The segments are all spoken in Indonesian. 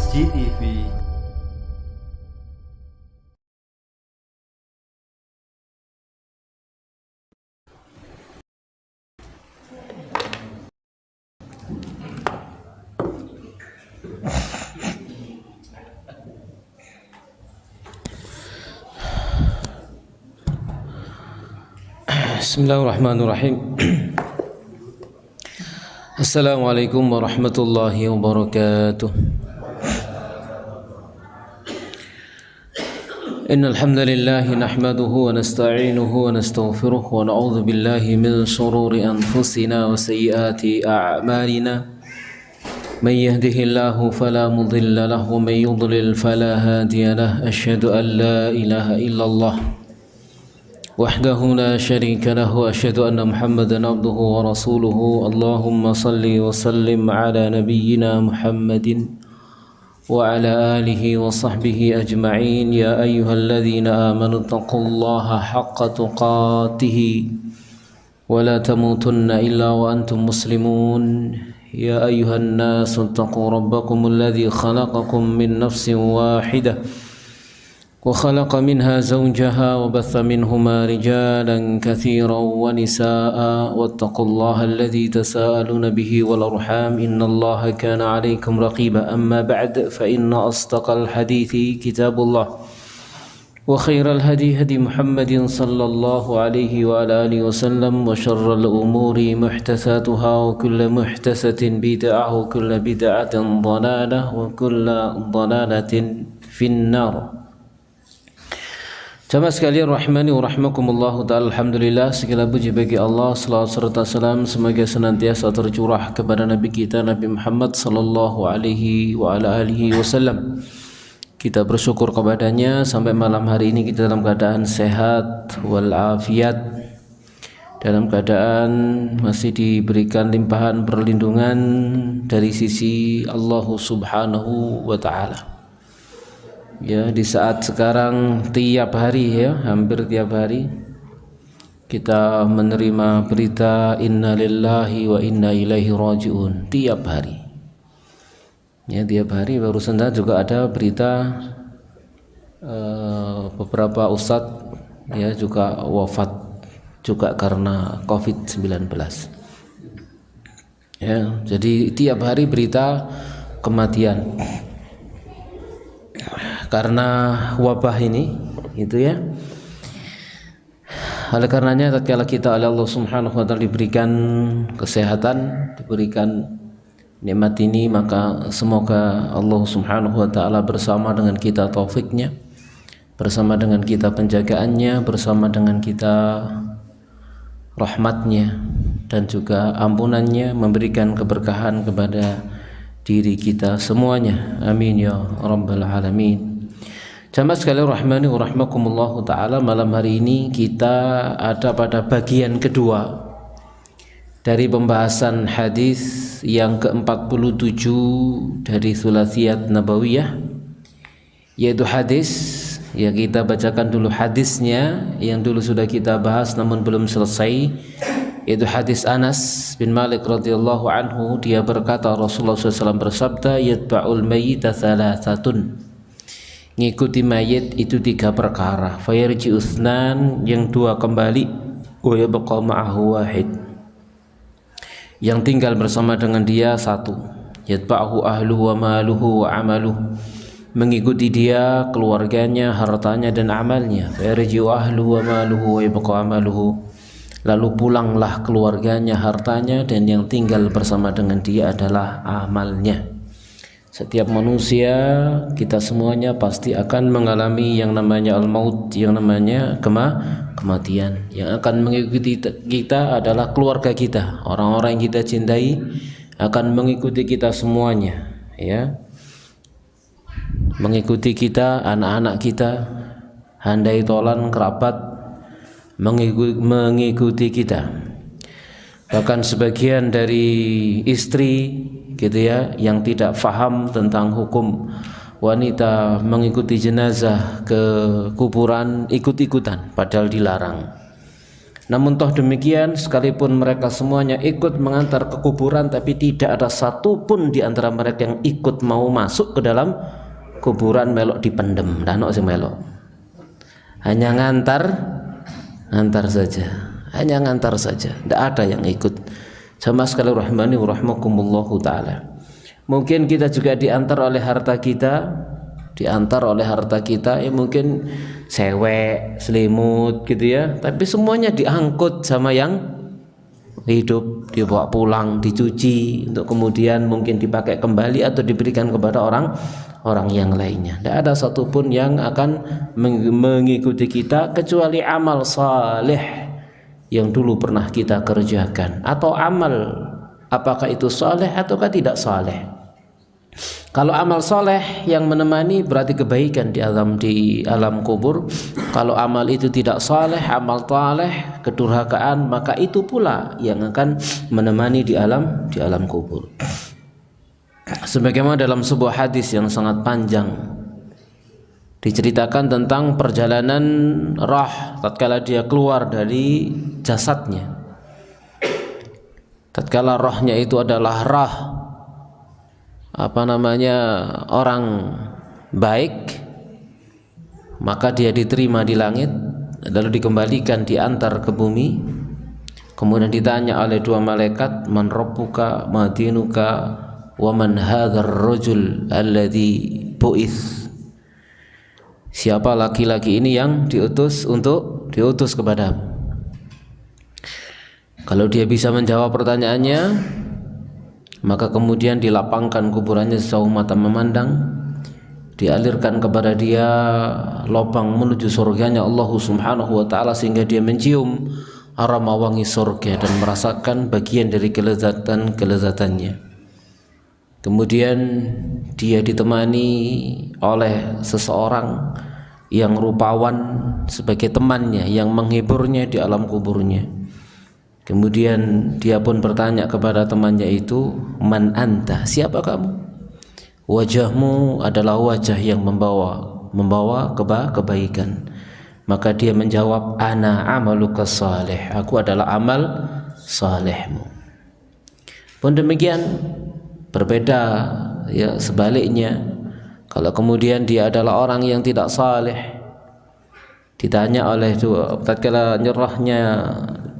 GTV. Bismillahirrahmanirrahim. Assalamualaikum warahmatullahi wabarakatuh. Innal hamdalillah nahmaduhu wa nasta'inuhu wa nastaghfiruh wa na'udzu billahi min shururi anfusina wa sayyiati a'malina. Man yahdihillahu fala mudilla lahu wa man yudlil fala hadiya lahu. Asyhadu an la ilaha illallah وحده لا شريك له وأشهد أن محمدا عبده ورسوله اللهم صل وسلم على نبينا محمد وعلى آله وصحبه أجمعين يا أيها الذين آمنوا اتقوا الله حق تقاته ولا تموتن إلا وأنتم مسلمون يا أيها الناس اتقوا ربكم الذي خلقكم من نفس واحدة وخلق منها زوجها وبث منهما رجالا كثيرا ونساء واتقوا الله الذي تساءلون به والأرحام إن الله كان عليكم رقيبا أما بعد فإن أصدق الحديث كتاب الله وخير الهدي هدي محمد صلى الله عليه وعلى آله وسلم وشر الأمور محدثاتها وكل محدثة بدعة وكل بدعة ضلالة وكل ضلالة في النار. Jamaah sekalian rahimani wa rahmakumullah ta'ala, alhamdulillah, segala puji bagi Allah, salawat serta salam semoga senantiasa tercurah kepada Nabi kita Nabi Muhammad sallallahu alaihi wa ala alihi wasallam. Kita bersyukur kepadanya sampai malam hari ini kita dalam keadaan sehat walafiat, dalam keadaan masih diberikan limpahan perlindungan dari sisi Allah Subhanahu wa ta'ala. Ya, di saat sekarang tiap hari, ya, hampir tiap hari kita menerima berita inna lillahi wa inna ilaihi raji'un tiap hari. Ya, tiap hari barusan juga ada berita beberapa ustadz ya juga wafat juga karena COVID-19. Ya, jadi tiap hari berita kematian karena wabah ini, itu ya. Oleh karenanya tatkala kita oleh Allah Subhanahu wa taala diberikan kesehatan, diberikan nikmat ini, maka semoga Allah Subhanahu wa taala bersama dengan kita taufiknya, bersama dengan kita penjagaannya, bersama dengan kita rahmatnya dan juga ampunannya, memberikan keberkahan kepada diri kita semuanya. Amin ya rabbal alamin. Jamaah sekalian rahmani wa rahmakumullah ta'ala, malam hari ini kita ada pada bagian kedua dari pembahasan hadis yang ke-47 dari Thulathiyat Nabawiyah, yaitu hadis yang kita bacakan dulu hadisnya yang dulu sudah kita bahas namun belum selesai, yaitu hadis Anas bin Malik radhiyallahu anhu. Dia berkata Rasulullah SAW bersabda, yatba'ul mayyita thalathatun, ngikuti mayit itu 3 perkara, fayarji uthnan, yang 2 kembali, wa yabqa ma'ahu wahid, yang tinggal bersama dengan dia 1, yatba'ahu ahluhu wa maluhu wa amaluhu, mengikuti dia keluarganya, hartanya dan amalnya, fayarji ahluhu wa maluhu wa yabqa amaluhu, lalu pulanglah keluarganya, hartanya, dan yang tinggal bersama dengan dia adalah amalnya. Setiap manusia, kita semuanya pasti akan mengalami yang namanya al-maut, yang namanya kematian. Yang akan mengikuti kita adalah keluarga kita, orang-orang yang kita cintai akan mengikuti kita semuanya, ya. Mengikuti kita, anak-anak kita, handai tolan kerabat mengikuti kita. Bahkan sebagian dari istri gitu ya yang tidak faham tentang hukum wanita mengikuti jenazah ke kuburan ikut-ikutan padahal dilarang. Namun toh demikian, sekalipun mereka semuanya ikut mengantar ke kuburan, tapi tidak ada satupun di antara mereka yang ikut mau masuk ke dalam kuburan melok dipendem. Dan sing melok hanya ngantar saja, hanya ngantar saja, tidak ada yang ikut sama sekali. Rahmani wa rahmakumullahu ta'ala. Mungkin kita juga diantar oleh harta kita, ya mungkin sewek, selimut gitu ya, tapi semuanya diangkut sama yang hidup, dibawa pulang, dicuci untuk kemudian mungkin dipakai kembali atau diberikan kepada orang yang lainnya. Tidak ada satupun yang akan mengikuti kita kecuali amal saleh yang dulu pernah kita kerjakan, atau amal apakah itu saleh ataukah tidak saleh. Kalau amal soleh yang menemani berarti kebaikan di alam kubur. Kalau amal itu tidak soleh, amal taleh, kedurhakaan, maka itu pula yang akan menemani di alam kubur. Sebagaimana dalam sebuah hadis yang sangat panjang diceritakan tentang perjalanan roh tatkala dia keluar dari jasadnya. Tatkala rohnya itu adalah roh orang baik, maka dia diterima di langit, lalu dikembalikan, diantar ke bumi, kemudian ditanya oleh dua malaikat, man rabbuka ma dinuka wa man hadzal rajul alladhi bu'its. Siapa laki-laki ini yang diutus kepadamu? Kalau dia bisa menjawab pertanyaannya, maka kemudian dilapangkan kuburannya sejauh mata memandang, dialirkan kepada dia lubang menuju surganya Allah Subhanahu wa ta'ala, sehingga dia mencium aroma wangi surga dan merasakan bagian dari kelezatan-kelezatannya. Kemudian dia ditemani oleh seseorang yang rupawan sebagai temannya yang menghiburnya di alam kuburnya. Kemudian dia pun bertanya kepada temannya itu, man anta, siapa kamu? Wajahmu adalah wajah yang membawa kebaikan. Maka dia menjawab, ana amaluka salih, aku adalah amal salehmu. Pun demikian, berbeda ya sebaliknya. Kalau kemudian dia adalah orang yang tidak saleh, ditanya oleh tatkala nyerahnya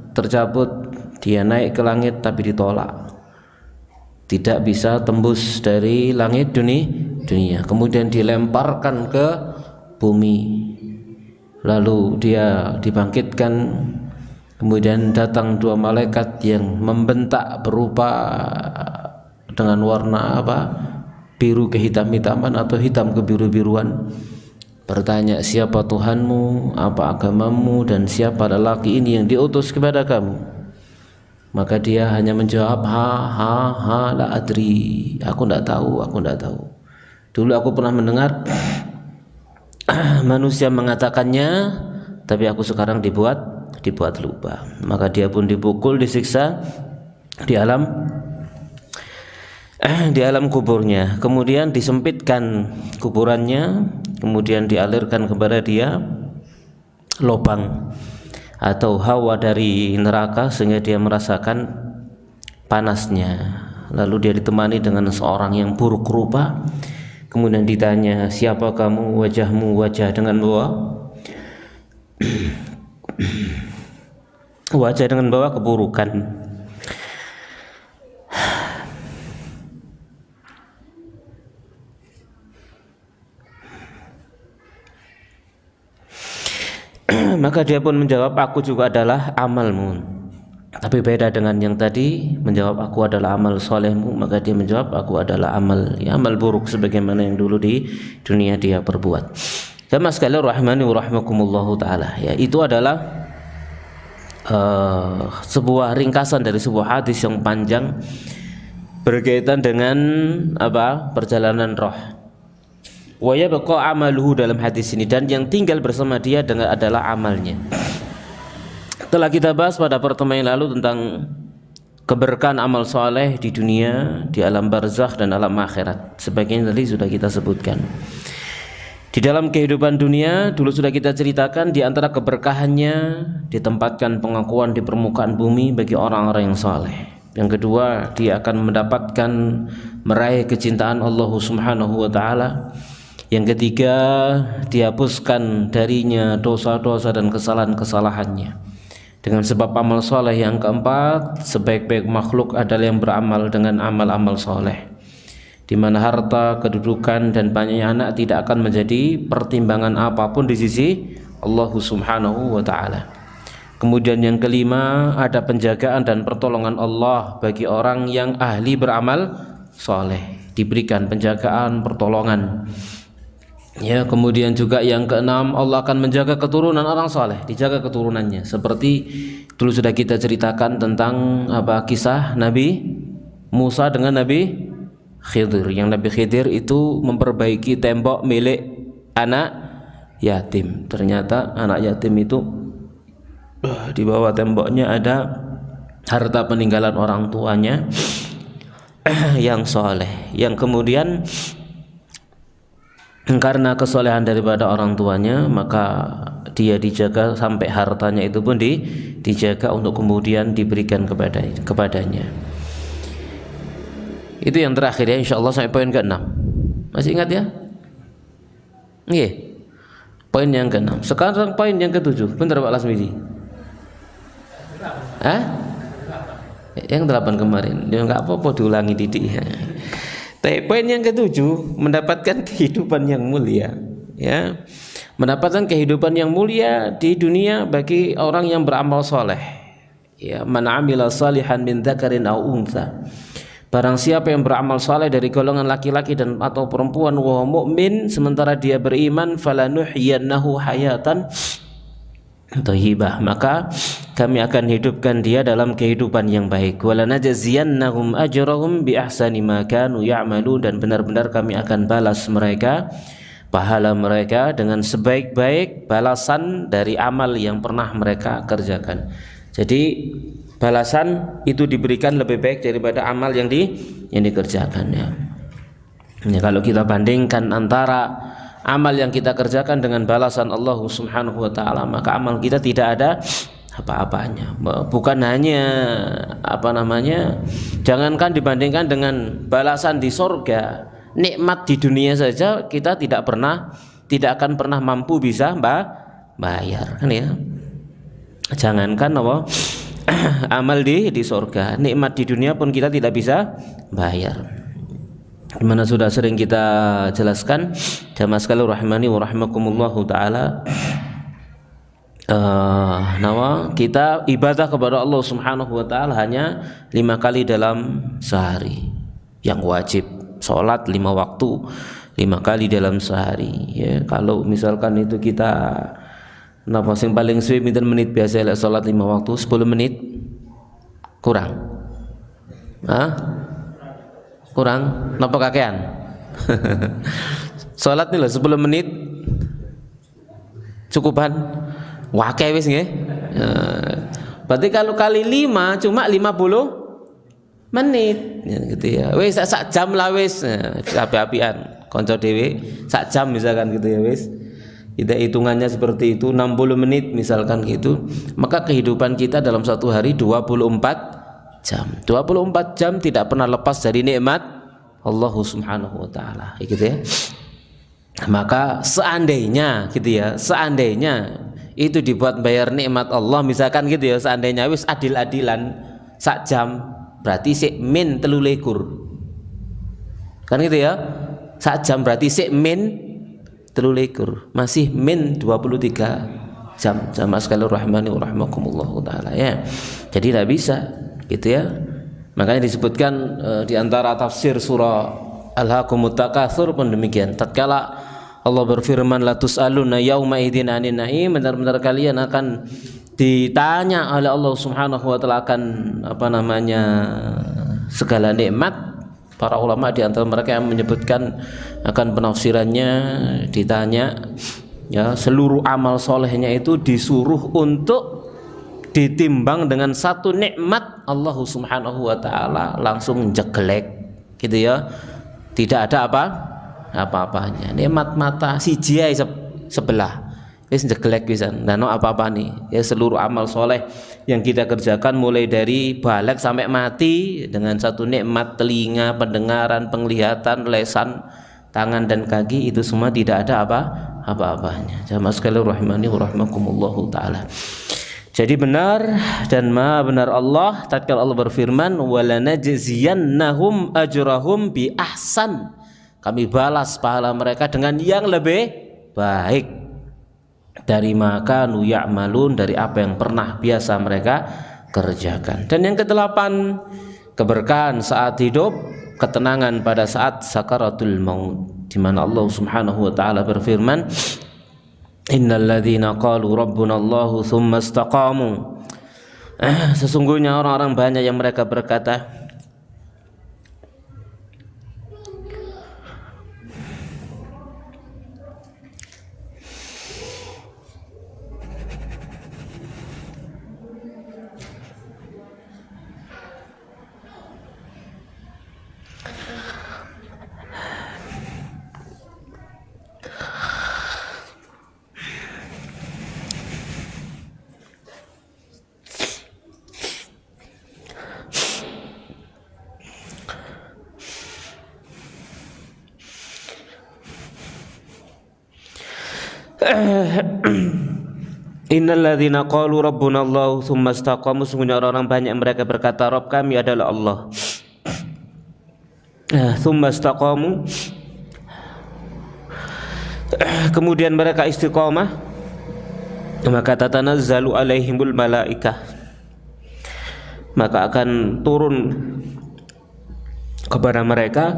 tercabut, dia naik ke langit tapi ditolak, tidak bisa tembus dari langit dunia. Kemudian dilemparkan ke bumi, lalu dia dibangkitkan. Kemudian datang dua malaikat yang membentak berupa dengan warna biru kehitam-hitaman atau hitam kebiru-biruan, bertanya, siapa Tuhanmu, apa agamamu, dan siapa lelaki ini yang diutus kepada kamu? Maka dia hanya menjawab, la adri, aku tidak tahu. Dulu aku pernah mendengar manusia mengatakannya, tapi aku sekarang dibuat lupa. Maka dia pun dipukul, disiksa di alam kuburnya. Kemudian disempitkan kuburannya, kemudian dialirkan kepada dia lubang atau hawa dari neraka sehingga dia merasakan panasnya. Lalu dia ditemani dengan seorang yang buruk rupa. Kemudian ditanya, siapa kamu? Wajahmu wajah dengan bawa keburukan. Maka dia pun menjawab, aku juga adalah amalmu. Tapi beda dengan yang tadi menjawab aku adalah amal solehmu. Maka dia menjawab, aku adalah amal buruk sebagaimana yang dulu di dunia dia perbuat. Jamaah sekalian rahmani wa rahmakumullahu ta'ala. Ya, itu adalah sebuah ringkasan dari sebuah hadis yang panjang berkaitan dengan perjalanan roh. Wa yabqa amaluhu dalam hadis ini, dan yang tinggal bersama dia adalah amalnya. Telah kita bahas pada pertemuan yang lalu tentang keberkahan amal soleh di dunia, di alam barzakh dan alam akhirat. Sebagian tadi sudah kita sebutkan. Di dalam kehidupan dunia dulu sudah kita ceritakan, di antara keberkahannya ditempatkan pengakuan di permukaan bumi bagi orang-orang yang saleh. Yang kedua, dia akan mendapatkan meraih kecintaan Allah Subhanahu wa taala. Yang ketiga, dihapuskan darinya dosa-dosa dan kesalahan-kesalahannya dengan sebab amal soleh. Yang keempat, sebaik-baik makhluk adalah yang beramal dengan amal-amal soleh, di mana harta, kedudukan, dan banyaknya anak tidak akan menjadi pertimbangan apapun di sisi Allah Subhanahu wa ta'ala. Kemudian yang kelima, ada penjagaan dan pertolongan Allah bagi orang yang ahli beramal soleh, diberikan penjagaan, pertolongan. Ya, kemudian juga yang keenam, Allah akan menjaga keturunan orang soleh, dijaga keturunannya. Seperti dulu sudah kita ceritakan tentang kisah Nabi Musa dengan Nabi Khidir, yang Nabi Khidir itu memperbaiki tembok milik anak yatim. Ternyata anak yatim itu di bawah temboknya ada harta peninggalan orang tuanya yang soleh, yang kemudian karena kesolehan daripada orang tuanya maka dia dijaga sampai hartanya itu pun dijaga untuk kemudian diberikan kepadanya. Itu yang terakhir ya, insyaallah sampai poin ke-6. Masih ingat ya? Nggih. Poin yang ke-6. Sekarang poin yang ke-7. Bentar Pak Lasmidi. Hah? Yang 8 kemarin. Ya enggak apa-apa diulangi didik. Tapi poin yang ke-7, mendapatkan kehidupan yang mulia, ya. Mendapatkan kehidupan yang mulia di dunia bagi orang yang beramal soleh. Ya, man 'amila salihan min dzakarin aw untha. Barang siapa yang beramal saleh dari golongan laki-laki dan atau perempuan, wa mu'min, sementara dia beriman, falanuhyiyannahu hayatan thayyibah, maka kami akan hidupkan dia dalam kehidupan yang baik. Walanajziyannahum ajrahum bi ahsani ma kanu ya'malun, dan benar-benar kami akan balas mereka, pahala mereka, dengan sebaik-baik balasan dari amal yang pernah mereka kerjakan. Jadi balasan itu diberikan lebih baik daripada amal yang dikerjakan, ya. Ya, kalau kita bandingkan antara amal yang kita kerjakan dengan balasan Allah Subhanahu wa taala, maka amal kita tidak ada apa-apanya. Bukan hanya jangankan dibandingkan dengan balasan di surga, nikmat di dunia saja kita tidak akan pernah mampu bisa bayar, kan ya. Jangankan amal di surga, nikmat di dunia pun kita tidak bisa bayar. Dimana sudah sering kita jelaskan, jamaah sekalian rahimani wa rahimakumullahu taala, kita ibadah kepada Allah Subhanahu wa taala hanya 5 kali dalam sehari, yang wajib salat 5 waktu 5 kali dalam sehari, ya. Kalau misalkan itu kita yang paling suwe pinten menit biasa lek salat 5 waktu, 10 menit kurang. Kurang napa kakean? Salat nih 10 menit cukupan. Wake wis nggih. Berarti kalau kali 5 cuma 50 menit, ya, gitu ya. Wis sak jam lah wis. Api-apian kanca dhewe sak jam misalkan gitu ya wis. Kita hitungannya seperti itu, 60 menit misalkan gitu, maka kehidupan kita dalam satu hari 24 jam. 24 jam tidak pernah lepas dari nikmat Allah Subhanahu wa taala, gitu ya. Maka seandainya gitu ya, seandainya itu dibuat bayar nikmat Allah misalkan gitu ya, seandainya wis adil-adilan sak jam, berarti sik min 23. Kan gitu ya. Sak jam berarti sik min 23, masih min 23 jam. Jamaah sekalian rahimani wa rahimakumullah taala, ya. Jadi tidak bisa gitu ya. Makanya disebutkan di antara tafsir surah Alhaakumut Takatsur pun demikian. Tatkala Allah berfirman la tus'aluna yauma idzin 'anin na'im, benar-benar kalian akan ditanya oleh Allah Subhanahu wa taala akan segala nikmat. Para ulama di antara mereka yang menyebutkan akan penafsirannya, ditanya ya, seluruh amal solehnya itu disuruh untuk ditimbang dengan satu nikmat Allah Subhanahu wa taala, langsung jeglek gitu ya. Tidak ada apa-apanya. Nikmat mata siji ae sebelah wis jeglek pisan. Nah, no apa-apa nih. Ya seluruh amal soleh yang kita kerjakan mulai dari balik sampai mati dengan satu nikmat telinga, pendengaran, penglihatan, lesan, tangan dan kaki itu semua tidak ada apa-apanya. Jamaah sekalian rahimani wa rahimakumullahu taala. Jadi benar dan maha benar Allah tatkala Allah berfirman walanajziyannahum ajrahum bi ahsan. Kami balas pahala mereka dengan yang lebih baik dari makanu ya'malun, dari apa yang pernah biasa mereka kerjakan. Dan yang kedelapan, keberkahan saat hidup, ketenangan pada saat sakaratul maut, di mana Allah Subhanahu wa taala berfirman innal ladzina qalu rabbuna Allahu tsumma istaqamu. Sesungguhnya orang-orang banyak yang mereka berkata innal ladzina qalu rabbuna Allah tsumma istaqamu, sungguhnya orang-orang banyak mereka berkata Rabb kami adalah Allah. Tsumma istaqamu, kemudian mereka istiqamah, maka tatanazzalu alaihimul malaikah, maka akan turun kepada mereka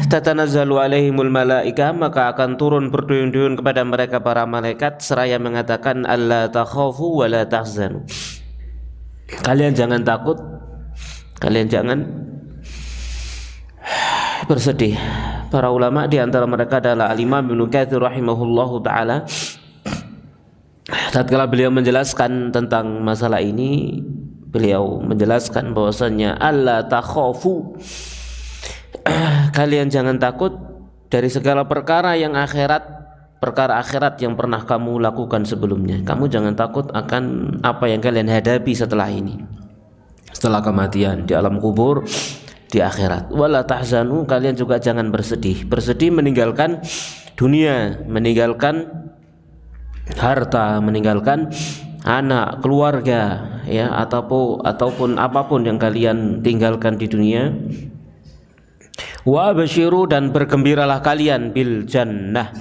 tatanazzalu alaihimul malaikah, maka akan turun berduyun-duyun kepada mereka para malaikat seraya mengatakan alla takhafu wa la tahzanu, kalian jangan takut, kalian jangan bersedih. Para ulama di antara mereka adalah Al-Imam Ibnu Katsir rahimahullahu taala, tatkala beliau menjelaskan tentang masalah ini, beliau menjelaskan bahwasanya alla takhafu, kalian jangan takut dari segala perkara yang akhirat, perkara akhirat yang pernah kamu lakukan sebelumnya. Kamu jangan takut akan apa yang kalian hadapi setelah ini, setelah kematian, di alam kubur, di akhirat. Wala tahzanu, kalian juga jangan bersedih. Bersedih meninggalkan dunia, meninggalkan harta, meninggalkan anak, keluarga, ya, ataupun apapun yang kalian tinggalkan di dunia. Wa basyiru, dan bergembiralah kalian bil jannah,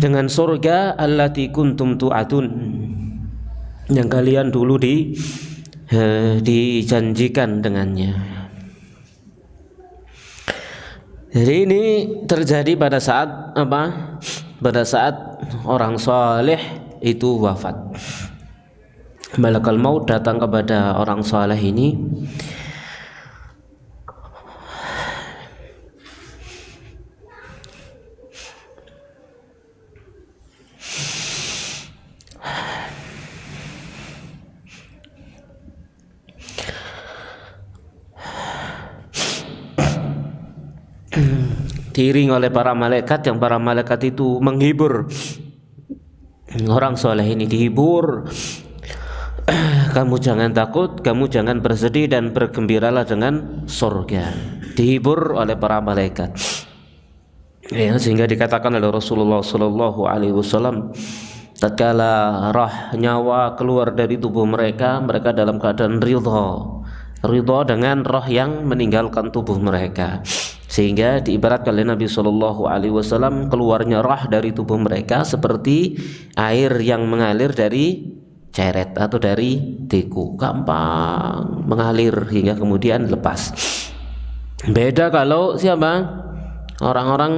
dengan surga allati kuntum tu'atun, yang kalian dulu dijanjikan dengannya. Jadi ini terjadi pada saat apa? Pada saat orang saleh itu wafat. Malakal maut datang kepada orang saleh ini, diiring oleh para malaikat, yang para malaikat itu menghibur orang soleh ini, dihibur, kamu jangan takut, kamu jangan bersedih, dan bergembiralah dengan surga. Dihibur oleh para malaikat, ya, sehingga dikatakan oleh Rasulullah Sallallahu Alaihi Wasallam tatkala roh nyawa keluar dari tubuh mereka, mereka dalam keadaan ridha dengan roh yang meninggalkan tubuh mereka, sehingga diibaratkan oleh Nabi SAW keluarnya roh dari tubuh mereka seperti air yang mengalir dari ceret atau dari deku, gampang mengalir hingga kemudian lepas. Beda kalau siapa? Orang-orang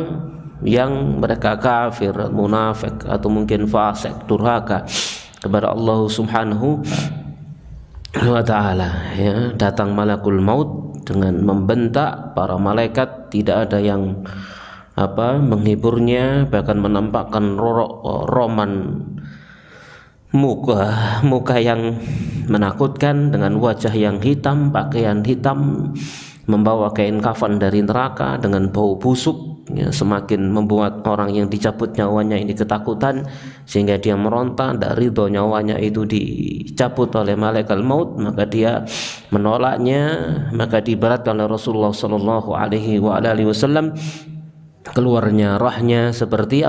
yang mereka kafir, munafik, atau mungkin fasik, durhaka kepada Allah Subhanahu wa ta'ala, ya, datang malakul maut dengan membentak para malaikat, tidak ada yang menghiburnya, bahkan menampakkan roman muka yang menakutkan dengan wajah yang hitam, pakaian hitam, membawa kain kafan dari neraka dengan bau busuk, ya, semakin membuat orang yang dicabut nyawanya ini ketakutan sehingga dia meronta, tidak ridho nyawanya itu dicabut oleh malaikat maut, maka dia menolaknya. Maka diibaratkan oleh Rasulullah sallallahu alaihi wasallam keluarnya rohnya seperti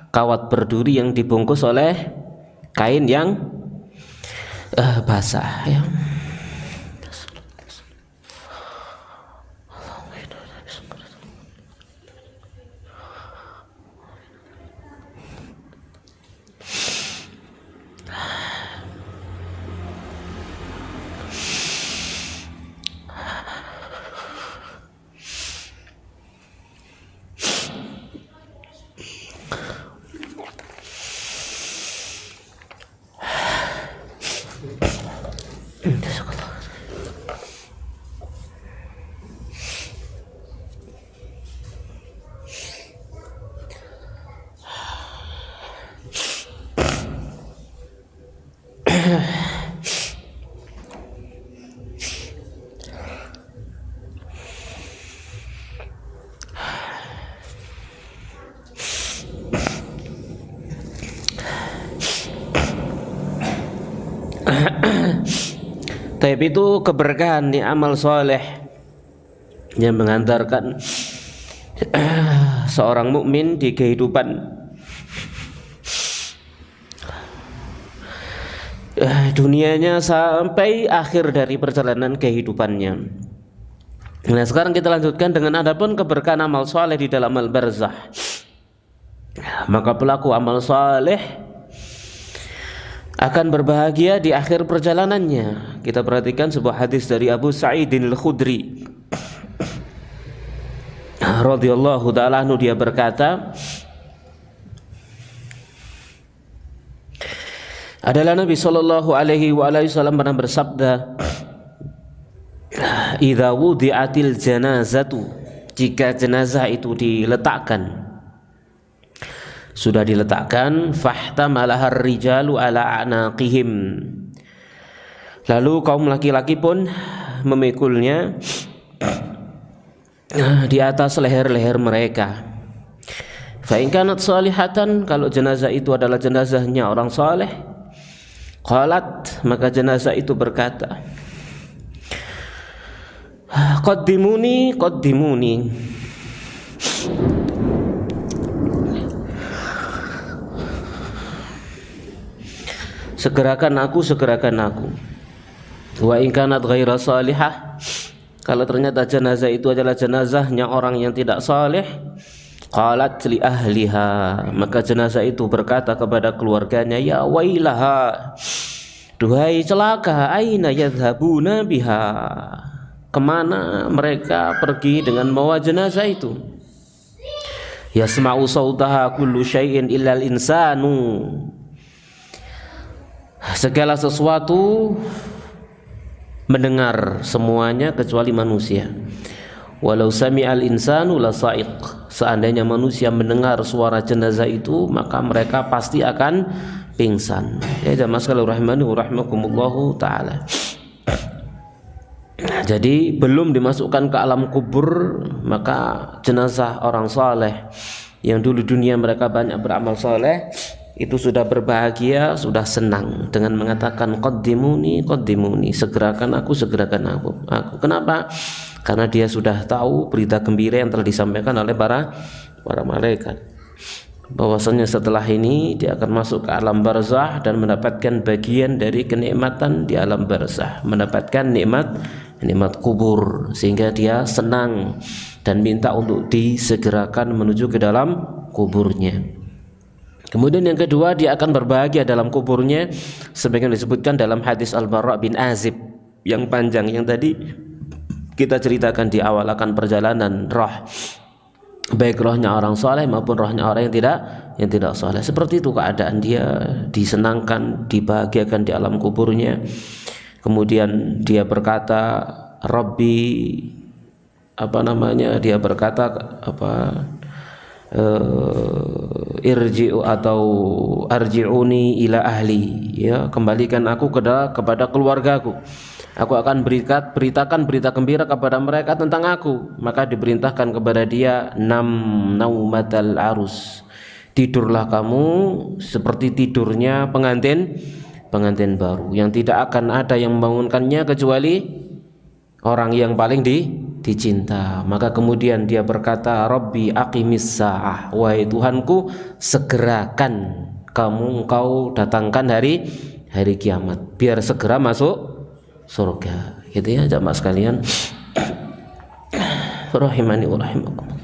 kawat berduri yang dibungkus oleh kain yang basah, ya. Tapi itu keberkahan di amal soleh yang mengantarkan seorang mukmin di kehidupan dunianya sampai akhir dari perjalanan kehidupannya. Nah, sekarang kita lanjutkan dengan adapun keberkahan amal soleh di dalam al-barzah. Maka pelaku amal soleh akan berbahagia di akhir perjalanannya. Kita perhatikan sebuah hadis dari Abu Sa'id al-Khudri radhiyallahu ta'ala anhu, dia berkata, adalah Nabi sallallahu alaihi wasallam pernah bersabda, idza wudi'atil janazatu, jika jenazah itu diletakkan, sudah diletakkan, fahtamalahar rijalu ala anaqihim, lalu kaum laki-laki pun memikulnya di atas leher-leher mereka. Fa in kanat salihatan, kalau jenazah itu adalah jenazahnya orang saleh, qalat, maka jenazah itu berkata, qaddimuni qaddimuni, segerakan aku, segerakan aku. Wa in kanat ghaira salihah, kalau ternyata jenazah itu adalah jenazahnya orang yang tidak saleh, qalat li ahliha, maka jenazah itu berkata kepada keluarganya, ya wailaha, duhai celaka, aina yadhhabuna biha, kemana mereka pergi dengan membawa jenazah itu. Yasma'u sautaha kullu syai'in illal insanu, segala sesuatu mendengar semuanya kecuali manusia. Walau sami'al insanu la sa'iq, seandainya manusia mendengar suara jenazah itu, maka mereka pasti akan pingsan. Ya jamaah sekalian rahimani wa rahimakumullahu taala. Jadi belum dimasukkan ke alam kubur, maka jenazah orang saleh yang dulu dunia mereka banyak beramal saleh itu sudah berbahagia, sudah senang dengan mengatakan qaddimuni qaddimuni, segerakan aku, segerakan aku. Kenapa? Karena dia sudah tahu berita gembira yang telah disampaikan oleh para malaikat. bahwasanya setelah ini dia akan masuk ke alam barzah dan mendapatkan bagian dari kenikmatan di alam barzah, mendapatkan nikmat kubur, sehingga dia senang dan minta untuk disegerakan menuju ke dalam kuburnya. Kemudian yang kedua, dia akan berbahagia dalam kuburnya sebagaimana disebutkan dalam hadis Al-Bara' bin Azib yang panjang yang tadi kita ceritakan di awal, akan perjalanan roh, baik rohnya orang soleh maupun rohnya orang yang tidak soleh. Seperti itu keadaan dia, disenangkan, dibahagiakan di alam kuburnya. Kemudian dia berkata, Rabbi, dia berkata irji'u atau arji'uni ila ahli, ya, kembalikan aku kepada keluargaku. Aku akan beritakan berita gembira kepada mereka tentang aku. Maka diperintahkan kepada dia, naumatal arus, tidurlah kamu seperti tidurnya pengantin baru, yang tidak akan ada yang membangunkannya kecuali orang yang paling dicinta. Maka kemudian dia berkata, Rabbi aqimis sa'ah, wahai Tuhanku, segerakan engkau datangkan hari kiamat, biar segera masuk surga. Gitu ya jamaah sekalian, rahimani wa rahimakumullah.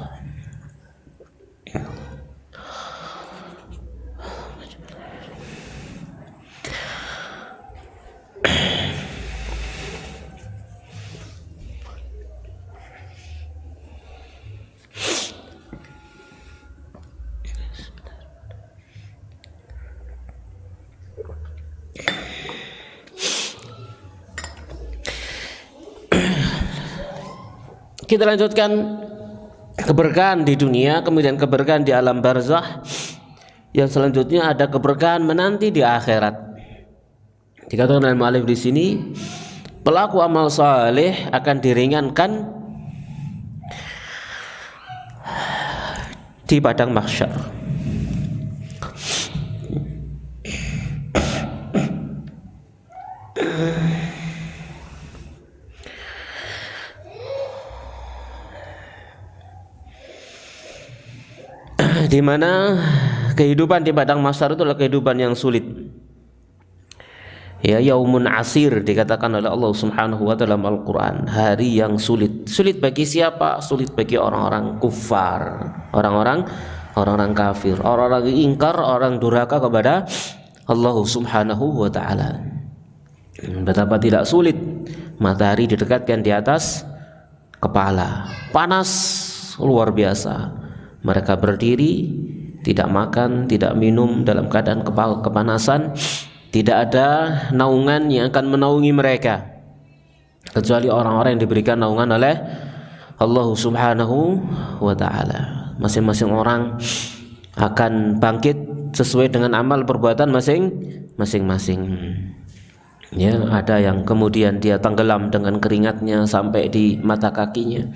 Kita lanjutkan keberkahan di dunia, kemudian keberkahan di alam barzah. Yang selanjutnya ada keberkahan menanti di akhirat. Dikatakan oleh mu'allif di sini, pelaku amal saleh akan diringankan di padang mahsyar. Di mana kehidupan di padang mahsyar itu adalah kehidupan yang sulit. Ya, yaumun asir dikatakan oleh Allah Subhanahu wa taala dalam Al-Qur'an, hari yang sulit. Sulit bagi siapa? Sulit bagi orang-orang kufar, orang-orang kafir, orang-orang ingkar, orang durhaka kepada Allah Subhanahu wa taala. Betapa tidak sulit matahari didekatkan di atas kepala, panas luar biasa. Mereka berdiri, tidak makan, tidak minum dalam keadaan kepanasan. Tidak ada naungan yang akan menaungi mereka kecuali orang-orang yang diberikan naungan oleh Allah Subhanahu wa ta'ala. Masing-masing orang akan bangkit sesuai dengan amal perbuatan masing-masing. Ya, ada yang kemudian dia tenggelam dengan keringatnya sampai di mata kakinya.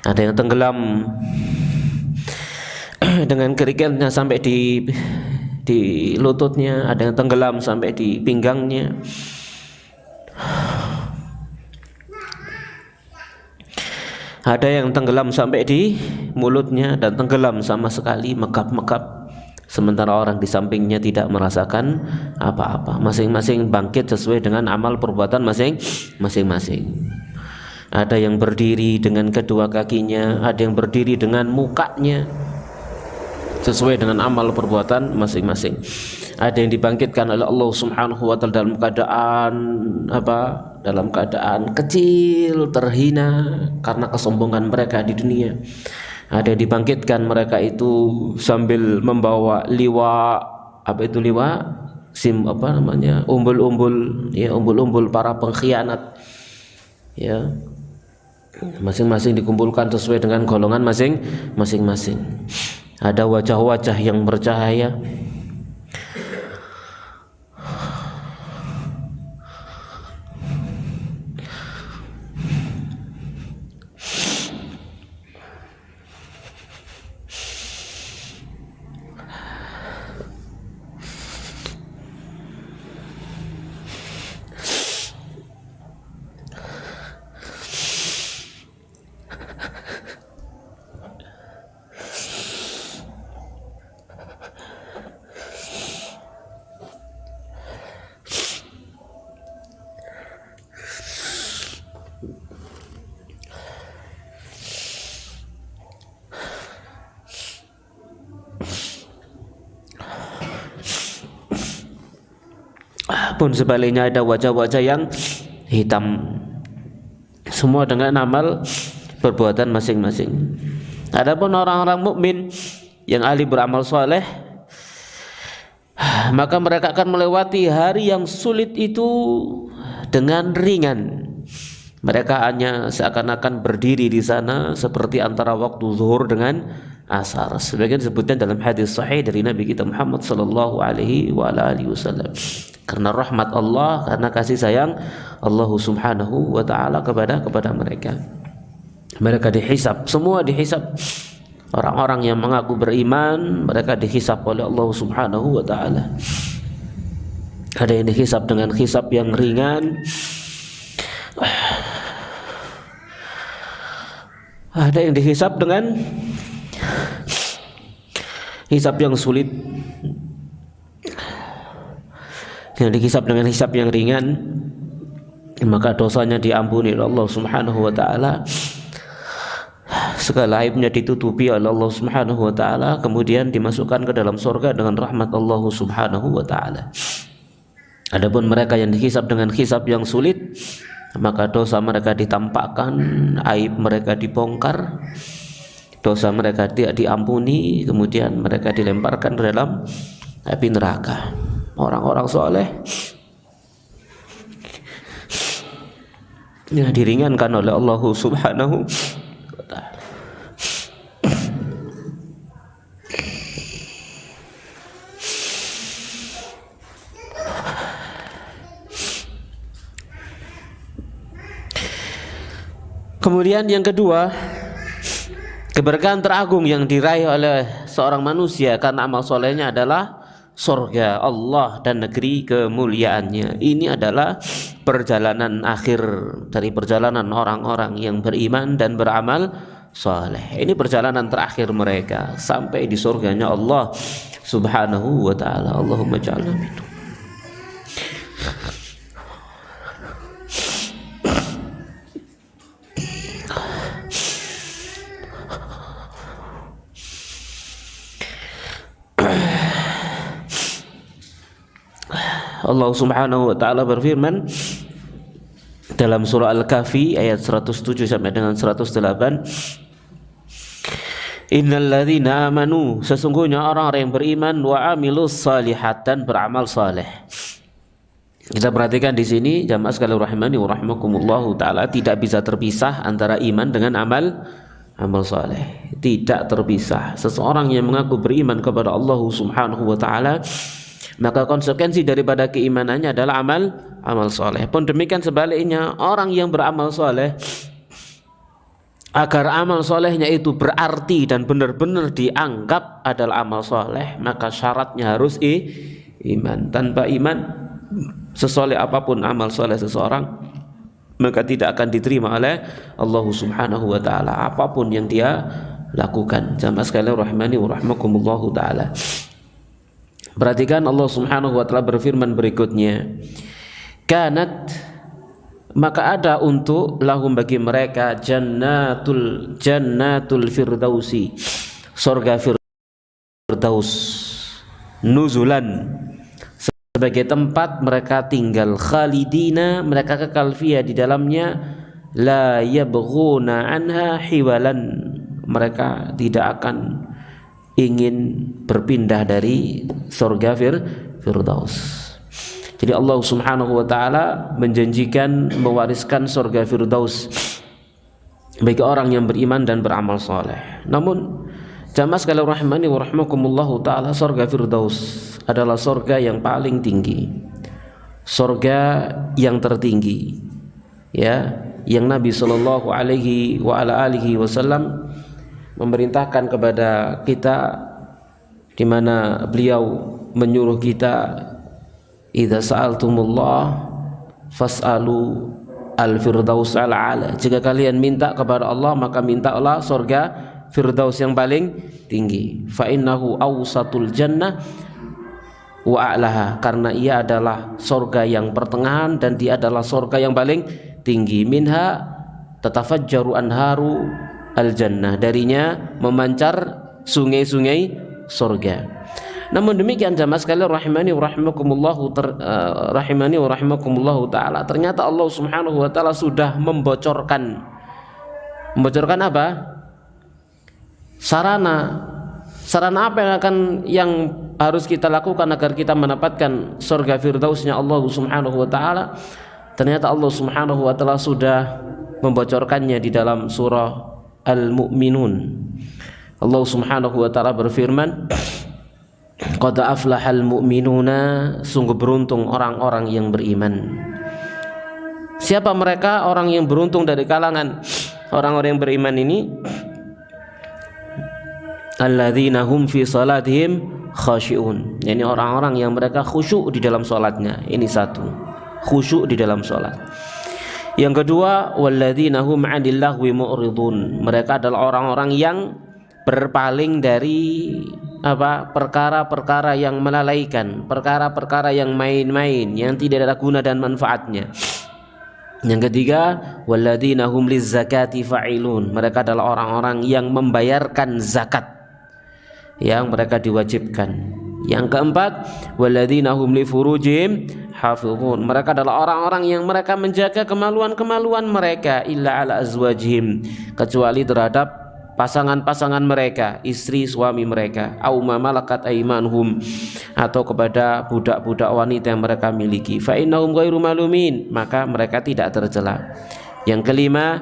Ada yang tenggelam dengan keringatnya sampai di lututnya, ada yang tenggelam sampai di pinggangnya. Ada yang tenggelam sampai di mulutnya dan tenggelam sama sekali, mekap-mekap. Sementara orang di sampingnya tidak merasakan apa-apa. Masing-masing bangkit sesuai dengan amal perbuatan masing-masing. Ada yang berdiri dengan kedua kakinya, ada yang berdiri dengan mukanya sesuai dengan amal perbuatan masing-masing. Ada yang dibangkitkan oleh Allah Subhanahu wa taala dalam keadaan dalam keadaan kecil, terhina karena kesombongan mereka di dunia. Ada yang dibangkitkan mereka itu sambil membawa liwa, umbul-umbul, ya, umbul-umbul para pengkhianat. Ya. Masing-masing dikumpulkan sesuai dengan golongan masing-masing. Ada wajah-wajah yang bercahaya. pun sebaliknya ada wajah-wajah yang hitam, semua dengan amal perbuatan masing-masing. Adapun orang-orang mukmin yang ahli beramal soleh, maka mereka akan melewati hari yang sulit itu dengan ringan. Mereka hanya seakan-akan berdiri di sana seperti antara waktu zuhur dengan asar. Sebagian disebutkan dalam hadis sahih dari Nabi kita Muhammad sallallahu alaihi wasallam. Karena rahmat Allah, karena kasih sayang Allah Subhanahu wa taala kepada mereka. Mereka dihisab, semua dihisab. Orang-orang yang mengaku beriman, mereka dihisab oleh Allah Subhanahu wa taala. Ada yang dihisab dengan hisab yang ringan, ada yang dihisab dengan hisab yang sulit. Yang dihisab dengan hisab yang ringan, maka dosanya diampuni oleh Allah Subhanahu wa taala, segala aibnya ditutupi oleh Allah Subhanahu wa taala, kemudian dimasukkan ke dalam surga dengan rahmat Allah Subhanahu wa taala. Adapun mereka yang dihisab dengan hisab yang sulit, maka dosa mereka ditampakkan, aib mereka dibongkar, dosa mereka tidak diampuni, kemudian mereka dilemparkan ke dalam api neraka. Orang-orang soleh yang diringankan oleh Allah Subhanahu wa ta'ala. Kemudian yang kedua, keberkahan teragung yang diraih oleh seorang manusia karena amal solehnya adalah surga Allah dan negeri kemuliaannya. Ini adalah perjalanan akhir dari perjalanan orang-orang yang beriman dan beramal soleh. Ini perjalanan terakhir mereka sampai di surganya Allah Subhanahu wa ta'ala. Allahumma ja'alna minhum. Allah Subhanahu wa ta'ala berfirman dalam surah Al-Kahfi ayat 107 sampai dengan 108, Innal ladzina amanu, sesungguhnya orang-orang yang beriman, wa amilus salihat, dan beramal saleh. Kita perhatikan di sini jamaah sekalian rahimani wa rahimakumullahu taala, tidak bisa terpisah antara iman dengan amal saleh. Tidak terpisah. Seseorang yang mengaku beriman kepada Allah Subhanahu wa taala, maka konsekuensi daripada keimanannya adalah amal soleh. Pun demikian sebaliknya, orang yang beramal soleh, agar amal solehnya itu berarti dan benar-benar dianggap adalah amal soleh, maka syaratnya harus iman. Tanpa iman, sesoleh apapun amal soleh seseorang, maka tidak akan diterima oleh Allah Subhanahu wa ta'ala apapun yang dia lakukan. Jamaah sekalian rahimani wa rahimakumullahu ta'ala. Perhatikan Allah Subhanahu wa ta'ala berfirman berikutnya, kanat, maka ada untuk lahum bagi mereka jannatul firdausi, surga firdaus, nuzulan, sebagai tempat mereka tinggal, khalidina, mereka kekal fiha di dalamnya, la yabghuna anha hiwalan, mereka tidak akan ingin berpindah dari surga firdaus. Jadi Allah Subhanahu wa ta'ala menjanjikan mewariskan surga firdaus bagi orang yang beriman dan beramal soleh. Namun jamaah sekalian rahimani wa rahimakumullahu ta'ala, surga firdaus adalah surga yang paling tinggi, surga yang tertinggi, ya, yang Nabi sallallahu alaihi wasallam memerintahkan kepada kita, di mana beliau menyuruh kita, idza sa'altumullah fas'alu al-firdaus al-a'la, jika kalian minta kepada Allah maka mintalah surga firdaus yang paling tinggi. Fa innahu awsatul jannah wa a'laha, karena ia adalah surga yang pertengahan dan dia adalah surga yang paling tinggi. Minha tatafajjaru anharu al-jannah, darinya memancar sungai-sungai surga. Namun demikian jamaah sekalian rahimani wa rahimakumullah taala, ternyata Allah Subhanahu wa taala sudah membocorkan apa? Sarana apa yang harus kita lakukan agar kita mendapatkan surga firdausnya Allah Subhanahu wa taala. Ternyata Allah Subhanahu wa taala sudah membocorkannya di dalam surah Al-Mu'minun. Allah Subhanahu wa taala berfirman, qad aflahal mu'minuna, sungguh beruntung orang-orang yang beriman. Siapa mereka orang yang beruntung dari kalangan orang-orang yang beriman ini? Alladzina hum fi salatihim khashi'un, yakni orang-orang yang mereka khusyuk di dalam salatnya. Ini satu, khusyuk di dalam salat. Yang kedua, walladzina hum 'anil lahwi mu'ridun, mereka adalah orang-orang yang berpaling dari perkara-perkara yang melalaikan, perkara-perkara yang main-main, yang tidak ada guna dan manfaatnya. Yang ketiga, walladzina hum lizzakati fa'ilun, mereka adalah orang-orang yang membayarkan zakat yang mereka diwajibkan. Yang keempat, walladzina hum li furujihim hafizun, mereka adalah orang-orang yang mereka menjaga kemaluan-kemaluan mereka, illa ala azwajihim, kecuali terhadap pasangan-pasangan mereka, istri suami mereka, au ma malakat aimanuhum, atau kepada budak-budak wanita yang mereka miliki, fa innahum ghairu malumin, maka mereka tidak tercela. Yang kelima,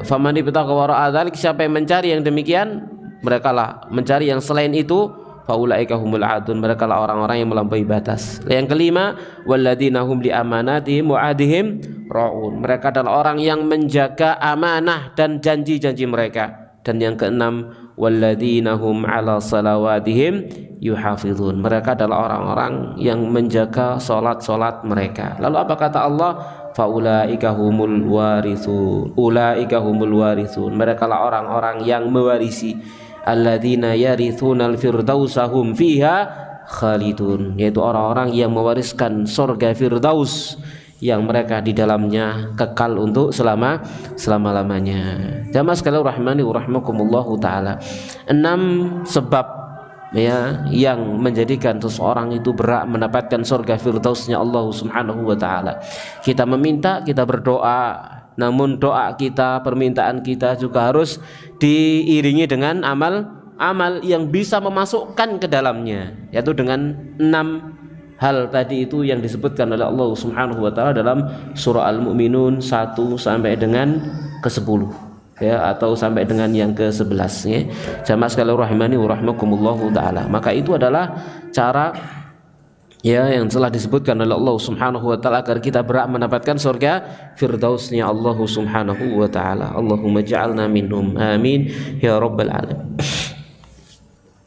faman ibtagha wara'a dzalik, siapa yang mencari yang demikian, mereka lah mencari yang selain itu, faulaika humul adun, mereka lah orang-orang yang melampaui batas. Yang kelima, walladzina hum li amanatihim wa ahdihim raun, mereka adalah orang yang menjaga amanah dan janji-janji mereka. Dan yang keenam, walladzina hum ala salawatihim yuhafizun, mereka adalah orang-orang yang menjaga salat-salat mereka. Lalu apa kata Allah? Faulaika humul warithun, ulaika humul warithun, mereka lah orang-orang yang mewarisi, alladzina yarithunal firdausahum fiha khalidun, yaitu orang-orang yang mewariskan surga firdaus yang mereka di dalamnya kekal untuk selama-lamanya. Jamaah sekalian rahimani wa rahimakumullahu taala. 6 sebab yang menjadikan seseorang itu berhak mendapatkan surga firdausnya Allah Subhanahu wa taala. Kita meminta, kita berdoa, namun doa kita, permintaan kita juga harus diiringi dengan amal yang bisa memasukkan ke dalamnya, yaitu dengan 6 hal tadi itu yang disebutkan oleh Allah Subhanahu wa taala dalam surah Al-Mu'minun 1 sampai dengan ke-10, atau sampai dengan yang ke-11, ya. Jamaah sekalian rahimani wa rahimakumullahu taala. Maka itu adalah cara yang telah disebutkan oleh Allah Subhanahu wa taala agar kita berhak mendapatkan surga firdausnya Allah Subhanahu wa taala. Allahumma ja'alna minhum, amin ya rabbal alamin.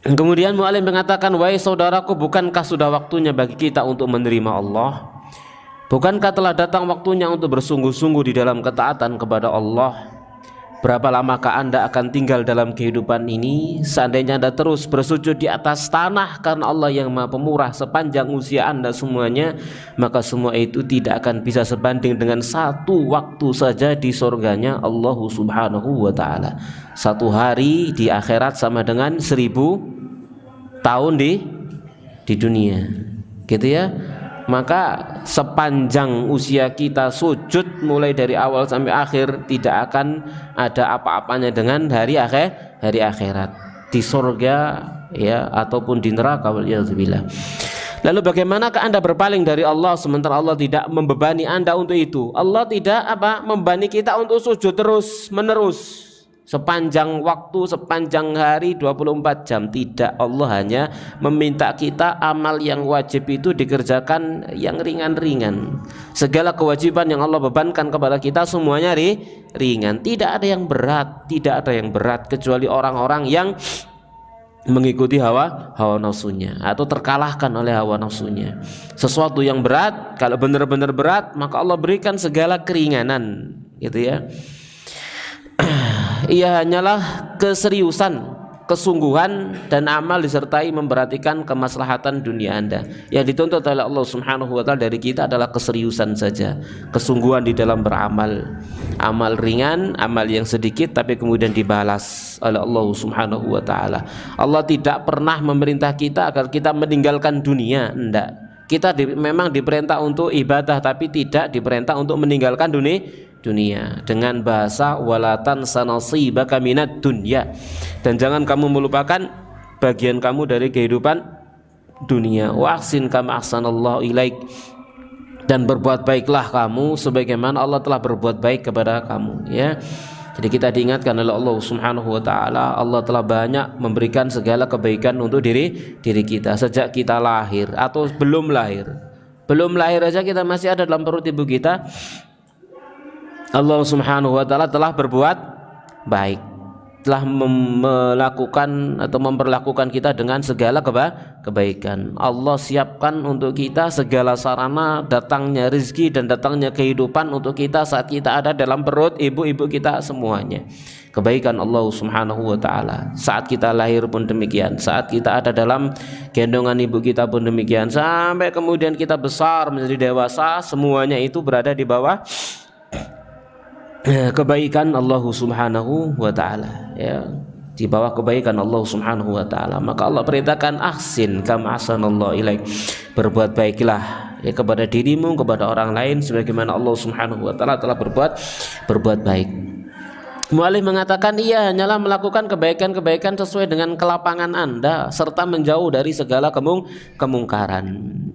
Kemudian mu'allim mengatakan, wahai saudaraku, bukankah sudah waktunya bagi kita untuk menerima Allah? Bukankah telah datang waktunya untuk bersungguh-sungguh di dalam ketaatan kepada Allah? Berapa lamakah Anda akan tinggal dalam kehidupan ini? Seandainya Anda terus bersujud di atas tanah karena Allah yang Maha Pemurah sepanjang usia Anda semuanya, maka semua itu tidak akan bisa sebanding dengan satu waktu saja di surganya Allah Subhanahu wa taala. Satu hari di akhirat sama dengan 1000 tahun di dunia, gitu ya. Maka sepanjang usia kita sujud mulai dari awal sampai akhir, tidak akan ada apa-apanya dengan hari akhirat di surga, ya, ataupun di neraka, waliyadzubillah. Lalu bagaimanakah Anda berpaling dari Allah sementara Allah tidak membebani Anda untuk itu? Allah tidak membebani kita untuk sujud terus menerus sepanjang waktu, sepanjang hari 24 jam. Tidak, Allah hanya meminta kita amal yang wajib itu dikerjakan yang ringan-ringan. Segala kewajiban yang Allah bebankan kepada kita semuanya ringan. Tidak ada yang berat, tidak ada yang berat kecuali orang-orang yang mengikuti hawa nafsunya atau terkalahkan oleh hawa nafsunya. Sesuatu yang berat, kalau benar-benar berat, maka Allah berikan segala keringanan, gitu ya. Ia hanyalah keseriusan kesungguhan dan amal disertai memperhatikan kemaslahatan dunia Anda. Yang dituntut oleh Allah Subhanahu wa taala dari kita adalah keseriusan saja, kesungguhan di dalam beramal. Amal ringan, amal yang sedikit tapi kemudian dibalas oleh Allah Subhanahu wa taala. Allah tidak pernah memerintah kita agar kita meninggalkan dunia, enggak. Kita memang diperintah untuk ibadah tapi tidak diperintah untuk meninggalkan dunia dengan bahasa walatan sanasibaka minad dunya, dan jangan kamu melupakan bagian kamu dari kehidupan dunia. Wa ahsin kama ahsanallahu ilaik, dan berbuat baiklah kamu sebagaimana Allah telah berbuat baik kepada kamu, ya. Jadi kita diingatkan oleh Allah Subhanahu wa taala, Allah telah banyak memberikan segala kebaikan untuk diri kita sejak kita lahir atau belum lahir. Belum lahir aja kita masih ada dalam perut ibu kita, Allah Subhanahu wa taala telah berbuat baik, telah melakukan atau memperlakukan kita dengan segala kebaikan. Allah siapkan untuk kita segala sarana datangnya rezeki dan datangnya kehidupan untuk kita saat kita ada dalam perut ibu-ibu kita semuanya. Kebaikan Allah Subhanahu wa taala. Saat kita lahir pun demikian, saat kita ada dalam gendongan ibu kita pun demikian, sampai kemudian kita besar menjadi dewasa, semuanya itu berada di bawah kebaikan Allah Subhanahu wa taala, ya, di bawah kebaikan Allah Subhanahu wa taala. Maka Allah perintahkan ahsin kama ahsanallahu ilaik, berbuat baiklah ya kepada dirimu, kepada orang lain sebagaimana Allah Subhanahu wa taala telah berbuat baik. Mu'alif mengatakan ia hanyalah melakukan kebaikan-kebaikan sesuai dengan kelapangan Anda serta menjauh dari segala kemungkaran.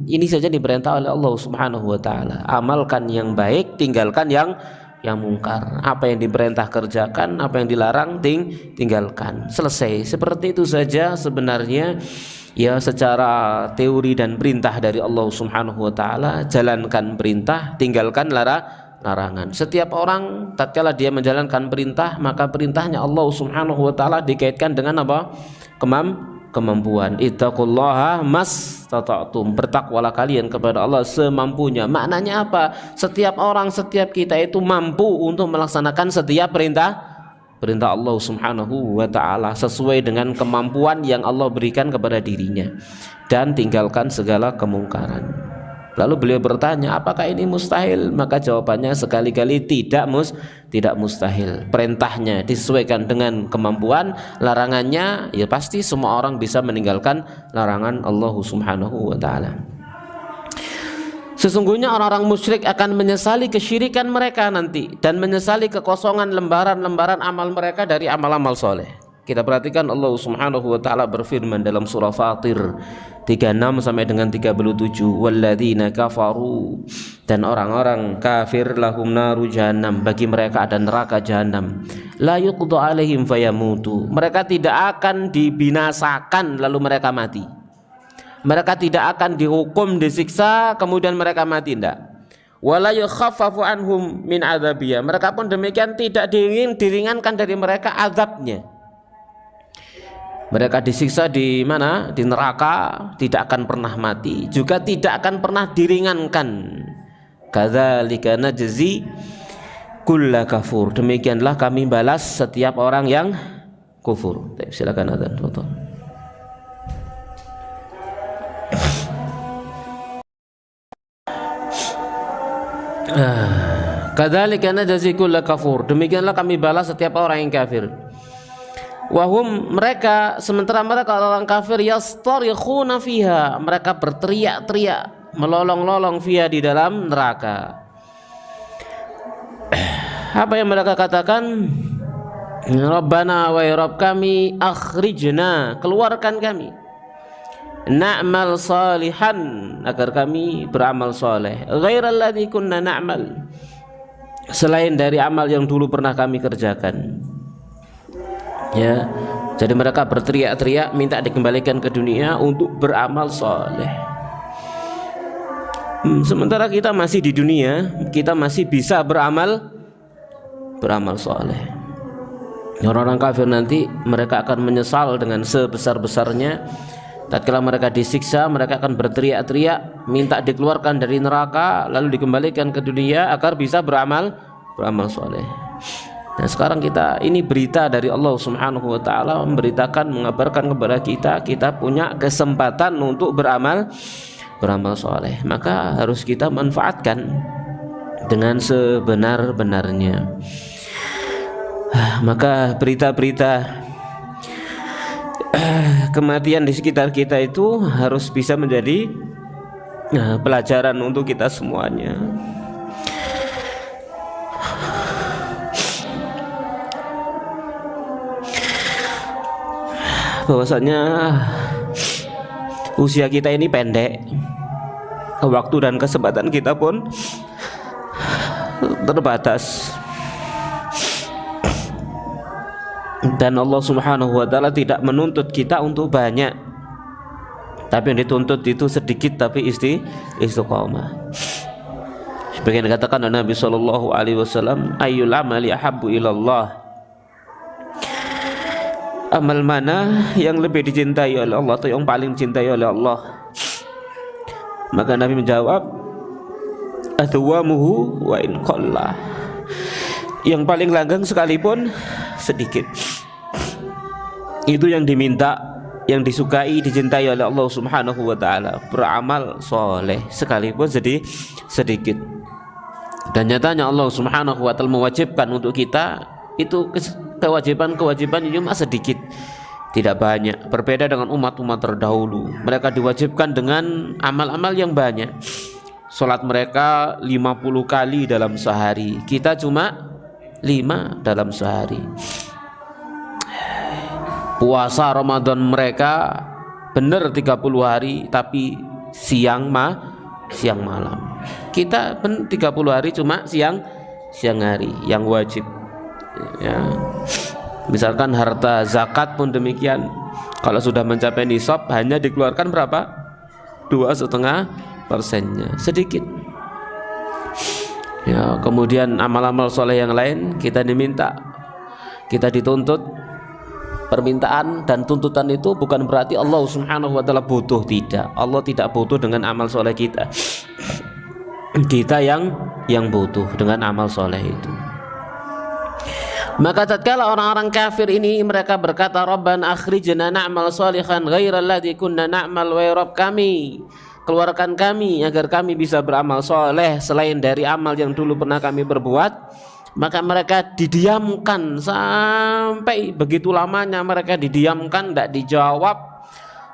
Ini saja diperintah oleh Allah Subhanahu wa taala. Amalkan yang baik, tinggalkan yang mungkar. Apa yang diperintah kerjakan, apa yang dilarang tinggalkan. Selesai. Seperti itu saja sebenarnya, ya, secara teori dan perintah dari Allah Subhanahu wa taala. Jalankan perintah, tinggalkan larangan. Setiap orang tatkala dia menjalankan perintah, maka perintahnya Allah Subhanahu wa taala dikaitkan dengan apa? Kemampuan. Ittaqullaha mastata'tum, bertakwalah kalian kepada Allah semampunya. Maknanya apa? Setiap orang, setiap kita itu mampu untuk melaksanakan setiap perintah Allah Subhanahu wa taala sesuai dengan kemampuan yang Allah berikan kepada dirinya, dan tinggalkan segala kemungkaran. Lalu beliau bertanya, apakah ini mustahil? Maka jawabannya sekali-kali tidak mustahil. Perintahnya disesuaikan dengan kemampuan, larangannya ya pasti semua orang bisa meninggalkan larangan Allah Subhanahu wa taala. Sesungguhnya orang-orang musyrik akan menyesali kesyirikan mereka nanti dan menyesali kekosongan lembaran-lembaran amal mereka dari amal-amal soleh. Kita perhatikan Allah Subhanahu wa taala berfirman dalam surah Fatir 36 sampai dengan 37, walladzina kafaru, dan orang-orang kafir lahum naru jahannam, bagi mereka ada neraka jahanam, la yuqda alaihim fayamutu, mereka tidak akan dibinasakan lalu mereka mati. Mereka tidak akan dihukum, disiksa kemudian mereka mati, tidak. Wala yukhaffafu anhum min adzabiyya, mereka pun demikian tidak diringankan dari mereka azabnya. Mereka disiksa di mana? Di neraka, tidak akan pernah mati, juga tidak akan pernah diringankan. Kadzalika najzi kulla kafur, demikianlah kami balas setiap orang yang kufur. Silakan adzan. Kadzalika najzi kulla kafur, demikianlah kami balas setiap orang yang kafir. Wahum, mereka, sementara mereka orang kafir, yastarikhuna fiha, mereka berteriak-teriak, melolong-lolong fiha, di dalam neraka. Apa yang mereka katakan? Rabbana wa ya Rabb kami, akhrijna, keluarkan kami, na'mal salihan, agar kami beramal soleh, ghairal ladzi kunna na'mal, selain dari amal yang dulu pernah kami kerjakan. Ya, jadi mereka berteriak-teriak minta dikembalikan ke dunia untuk beramal soleh. Sementara kita masih di dunia, kita masih bisa beramal soleh. Orang-orang kafir nanti mereka akan menyesal dengan sebesar-besarnya. Tatkala mereka disiksa, mereka akan berteriak-teriak minta dikeluarkan dari neraka lalu dikembalikan ke dunia agar bisa beramal soleh. Nah, sekarang kita ini berita dari Allah Subhanahu wa taala memberitakan, mengabarkan kepada kita punya kesempatan untuk beramal soleh. Maka harus kita manfaatkan dengan sebenar-benarnya. Maka berita-berita kematian di sekitar kita itu harus bisa menjadi pelajaran untuk kita semuanya. Bahwasanya usia kita ini pendek, waktu dan kesempatan kita pun terbatas, dan Allah Subhanahu wa taala tidak menuntut kita untuk banyak, tapi yang dituntut itu sedikit tapi istiqomah. Sebagian dikatakan oleh Nabi sallallahu alaihi wasallam, ayyul amali ahabbu ilallah, amal mana yang lebih dicintai oleh Allah atau yang paling dicintai oleh Allah? Maka Nabi menjawab, adwamuhu wa in qalla, yang paling langgeng sekalipun sedikit. Itu yang diminta, yang disukai, dicintai oleh Allah Subhanahu wa taala, beramal soleh sekalipun sedikit. Dan nyatanya Allah Subhanahu wa taala mewajibkan untuk kita itu kewajiban-kewajiban yang cuma sedikit, tidak banyak. Berbeda dengan umat-umat terdahulu, mereka diwajibkan dengan amal-amal yang banyak. Salat mereka 50 kali dalam sehari, kita cuma 5 dalam sehari. Puasa Ramadan mereka benar 30 hari tapi siang malam. Kita 30 hari cuma siang hari yang wajib. Ya. Misalkan harta zakat pun demikian, kalau sudah mencapai nisab hanya dikeluarkan berapa? 2,5%-nya, sedikit. Ya, kemudian amal-amal soleh yang lain kita diminta, kita dituntut. Permintaan dan tuntutan itu bukan berarti Allah Subhanahu wa taala butuh, tidak. Allah tidak butuh dengan amal soleh kita. Kita yang butuh dengan amal soleh itu. Maka tatkala orang-orang kafir ini mereka berkata, Rabbana akhrijna na'mal shalihan ghairal ladzi kunna na'mal, wa rabb kami, keluarkan kami agar kami bisa beramal soleh selain dari amal yang dulu pernah kami berbuat. Maka mereka didiamkan sampai begitu lamanya, mereka didiamkan, tidak dijawab.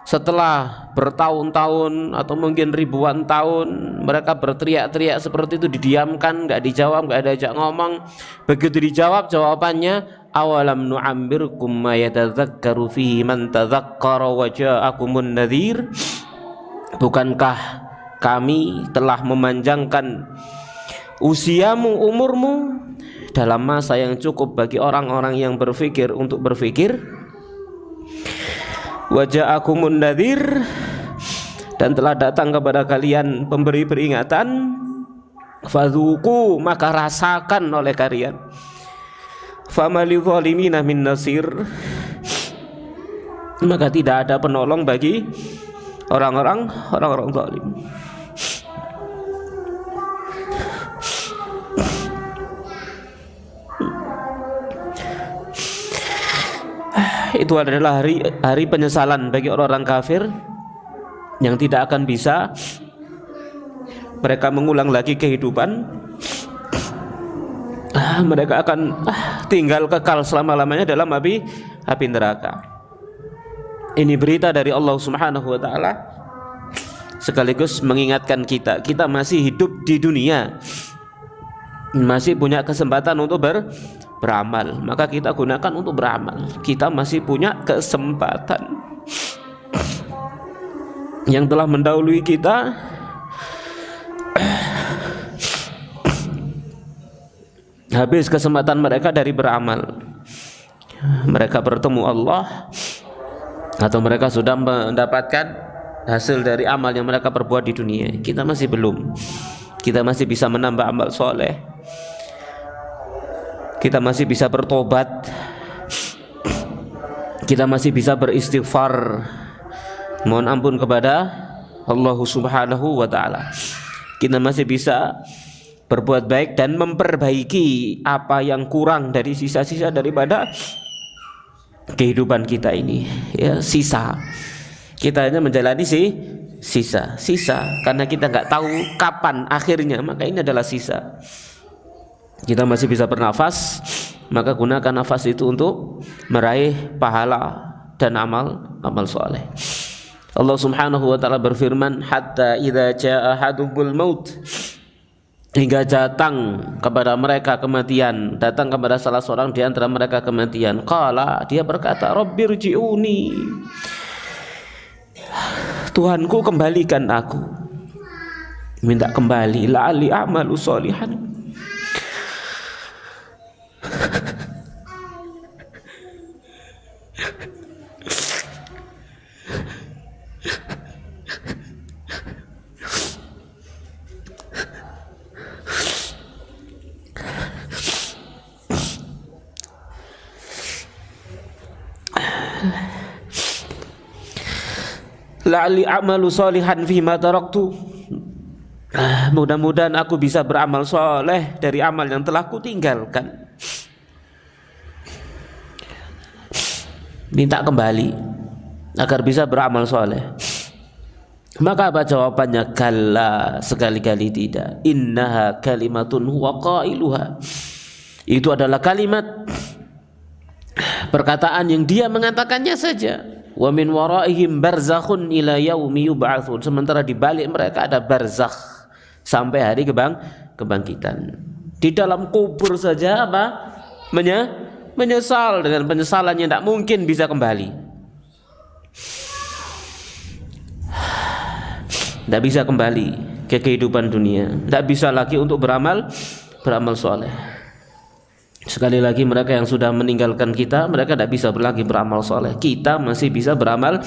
Setelah bertahun-tahun atau mungkin ribuan tahun mereka berteriak-teriak seperti itu, didiamkan, nggak dijawab, nggak ada ajak ngomong. Begitu dijawab, jawabannya, awalam nu'ammirkum ma yatadzakkaru fihi man tadzakkara wa ja'akumun nadhir, bukankah kami telah memanjangkan usiamu, umurmu dalam masa yang cukup bagi orang-orang yang berfikir untuk berfikir. Wa ja'akumun nadhir, dan telah datang kepada kalian pemberi peringatan. Fadzuqu, maka rasakan oleh kalian. Famalidh zalimina min nasir, maka tidak ada penolong bagi orang-orang zalim. Itu adalah hari penyesalan bagi orang-orang kafir yang tidak akan bisa mereka mengulang lagi kehidupan. Mereka akan tinggal kekal selama-lamanya dalam api neraka. Ini berita dari Allah Subhanahu wa taala, sekaligus mengingatkan kita masih hidup di dunia, masih punya kesempatan untuk beramal, maka kita gunakan untuk beramal. Kita masih punya kesempatan. Yang telah mendahului kita habis kesempatan mereka dari beramal. Mereka bertemu Allah atau mereka sudah mendapatkan hasil dari amal yang mereka perbuat di dunia. Kita masih belum. Kita masih bisa menambah amal soleh, kita masih bisa bertobat, kita masih bisa beristighfar, mohon ampun kepada Allah Subhanahu wa taala. Kita masih bisa berbuat baik dan memperbaiki apa yang kurang dari sisa-sisa daripada kehidupan kita ini, ya, sisa. Kita hanya menjalani sisa karena kita nggak tahu kapan akhirnya, maka ini adalah sisa. Kita masih bisa bernafas, maka gunakan nafas itu untuk meraih pahala dan amal soleh. Allah Subhanahu wa taala berfirman, hatta idza jaa ahadul maut, hingga datang kepada mereka kematian, datang kepada salah seorang di antara mereka kematian. Qala, dia berkata, Rabbirji'uni, Tuhanku kembalikan aku. Minta kembali, la'ali a'malu sholihan. La'ali a'malu sholihan fima taraktu, mudah-mudahan aku bisa beramal soleh dari amal yang telah kutinggalkan. Minta kembali agar bisa beramal soleh. Maka apa jawabannya? Kalla, sekali-kali tidak. Innaha kalimatun huwa qailuha, itu adalah kalimat, perkataan yang dia mengatakannya saja. Wa min waraihim barzakhun ila yaumi yub'atsun, sementara di balik mereka ada barzakh sampai hari kebangkitan. Di dalam kubur saja apa? Menyesal dengan penyesalan yang tidak mungkin bisa kembali. Tidak bisa kembali ke kehidupan dunia, tidak bisa lagi untuk beramal soleh. Sekali lagi, mereka yang sudah meninggalkan kita, mereka tidak bisa lagi beramal soleh. Kita masih bisa beramal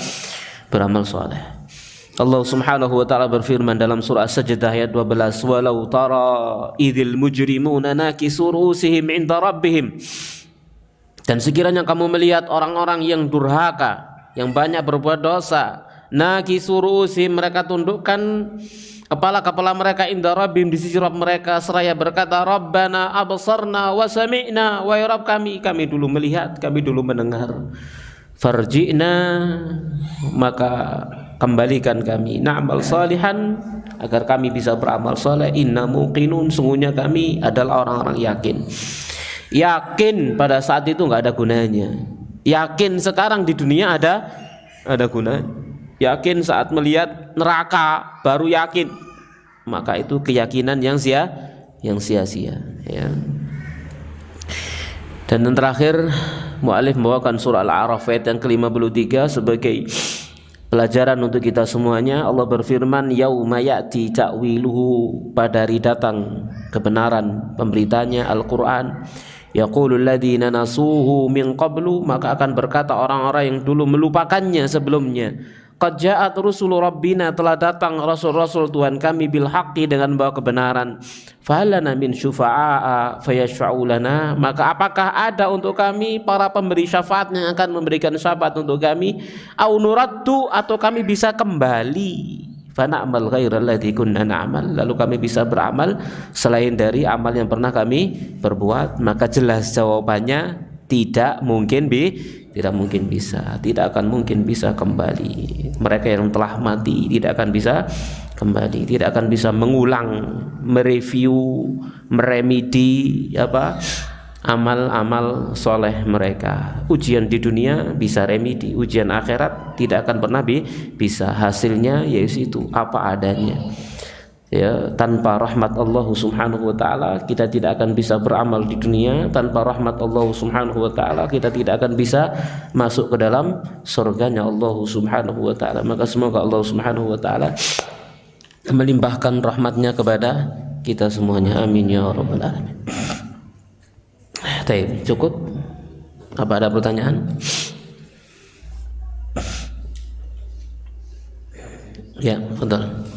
soleh. Allah Subhanahu wa taala berfirman dalam surah As-Sajdah ayat 12, walau tara idzil mujrimuna nakisu ru'usihim 'inda rabbihim, dan sekiranya kamu melihat orang-orang yang durhaka, yang banyak berbuat dosa, nakisu ru'usihim, mereka tundukkan kepala mereka, inda rabbihim, di sisi Rabb mereka, seraya berkata, Rabbana absarna wa sami'na, wa ya Rabb kami dulu melihat, kami dulu mendengar. Farji'na, maka kembalikan kami, na'mal salihan, agar kami bisa beramal soleh. Inna muqinun, sungguhnya kami adalah orang-orang yakin pada saat itu nggak ada gunanya. Yakin sekarang di dunia ada gunanya. Yakin saat melihat neraka baru yakin, maka itu keyakinan yang sia-sia, ya. Dan yang terakhir, mu'alif membawakan surah Al-A'raf ayat yang ke-53 sebagai pelajaran untuk kita semuanya. Allah berfirman, yauma ya'ti ta'wiluhu, pada hari datang kebenaran pemberitanya Al-Quran. Yaqulul ladzina nasuhu min qablu, maka akan berkata orang-orang yang dulu melupakannya sebelumnya, qad ja'at rusulu rabbina, telah datang rasul-rasul Tuhan kami, bil haqqi, dengan membawa kebenaran. Fahalana min syufa'a fayashfa'u lana, maka apakah ada untuk kami para pemberi syafaat yang akan memberikan syafaat untuk kami? Au nuraddu, atau kami bisa kembali, fa na'mal ghairal ladzi kunna na'mal, lalu kami bisa beramal selain dari amal yang pernah kami perbuat. Maka jelas jawabannya, tidak mungkin tidak akan mungkin bisa kembali. Mereka yang telah mati tidak akan bisa kembali, tidak akan bisa mengulang, mereview, meremedi amal-amal soleh mereka. Ujian di dunia bisa remedi, ujian akhirat tidak akan pernah bisa. Hasilnya yaitu apa adanya. Ya, tanpa rahmat Allah Subhanahu wa taala kita tidak akan bisa beramal di dunia. Tanpa rahmat Allah Subhanahu wa taala kita tidak akan bisa masuk ke dalam surganya Allah Subhanahu wa taala. Maka semoga Allah Subhanahu wa taala melimpahkan rahmatnya kepada kita semuanya. Amin ya rabbal alamin. Baik, cukup? Apa ada pertanyaan? Ya, betul.